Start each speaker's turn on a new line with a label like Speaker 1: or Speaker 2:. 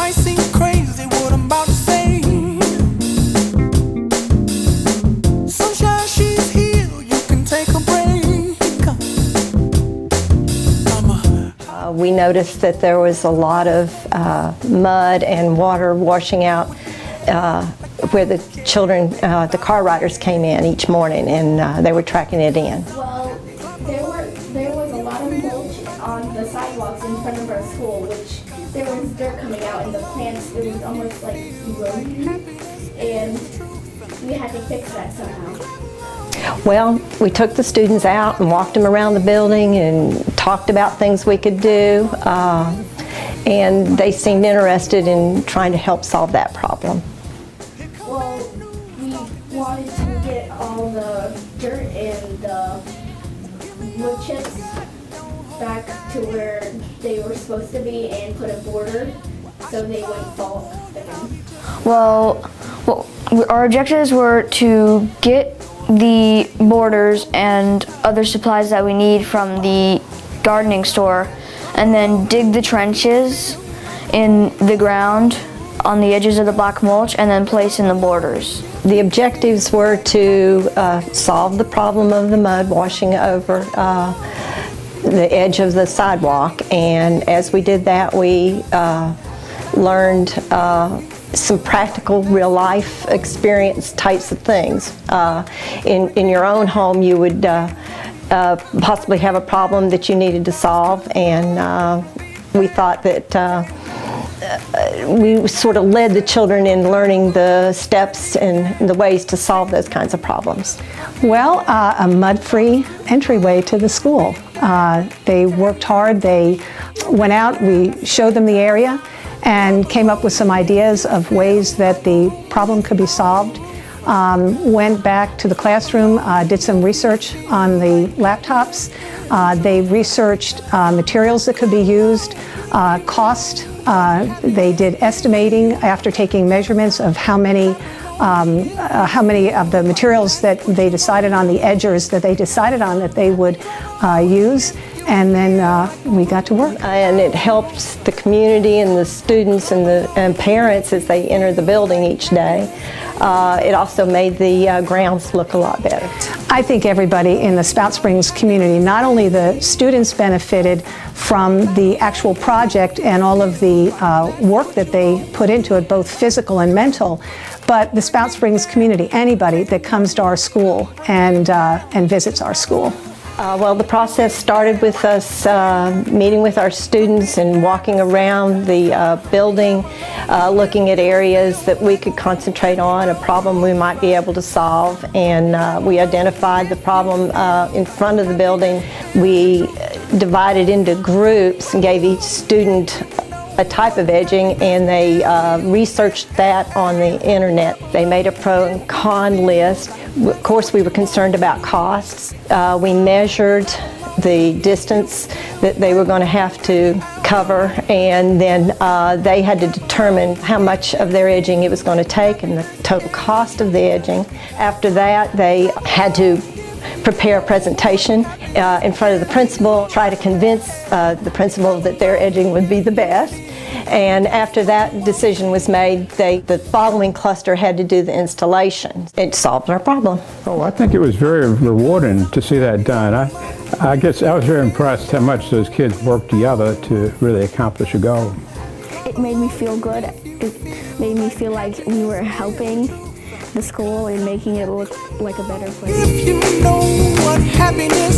Speaker 1: might seem crazy what I'm about to say. Sunshine, she's here, you can take a break.
Speaker 2: We noticed that there was a lot of mud and water washing out where the children, the car riders came in each morning, and they were tracking it in.
Speaker 3: Well, there was a lot of mulch on the sidewalks in front of our school, which there was dirt coming out, and the plants, it was almost like eroding, and we had to fix that somehow.
Speaker 2: Well, we took the students out and walked them around the building and talked about things we could do, and they seemed interested in trying to help solve that problem.
Speaker 3: Well, we wanted to get all the dirt and the wood chips back to where they were supposed to be and put a border so they wouldn't fall again.
Speaker 4: Well, our objectives were to get the borders and other supplies that we need from the gardening store, and then dig the trenches in the ground on the edges of the black mulch and then place in the borders.
Speaker 2: The objectives were to solve the problem of the mud washing over the edge of the sidewalk, and as we did that, we learned some practical real-life experience types of things. In your own home, you would possibly have a problem that you needed to solve, and we thought that we sort of led the children in learning the steps and the ways to solve those kinds of problems.
Speaker 5: Well, a mud-free entryway to the school. They worked hard. They went out, we showed them the area, and came up with some ideas of ways that the problem could be solved. Went back to the classroom, did some research on the laptops. They researched materials that could be used, cost. They did estimating after taking measurements of how many of the materials that they decided on, the edgers that they decided on that they would use. And then we got to work.
Speaker 2: And it helped the community and the students and parents as they enter the building each day. It also made the grounds look a lot better.
Speaker 5: I think everybody in the Spout Springs community, not only the students benefited from the actual project and all of the work that they put into it, both physical and mental, but the Spout Springs community, anybody that comes to our school and visits our school.
Speaker 2: Well, the process started with us meeting with our students and walking around the building, looking at areas that we could concentrate on, a problem we might be able to solve, and we identified the problem in front of the building. We divided into groups and gave each student a type of edging, and they researched that on the internet. They made a pro and con list. Of course, we were concerned about costs. We measured the distance that they were going to have to cover, and then they had to determine how much of their edging it was going to take and the total cost of the edging. After that, they had to prepare a presentation in front of the principal, try to convince the principal that their edging would be the best. And after that decision was made, the following cluster had to do the installation. It solved our problem.
Speaker 6: Oh, I think it was very rewarding to see that done. I guess I was very impressed how much those kids worked together to really accomplish a goal.
Speaker 3: It made me feel good. It made me feel like we were helping the school and making it look like a better place.
Speaker 1: If you know what happiness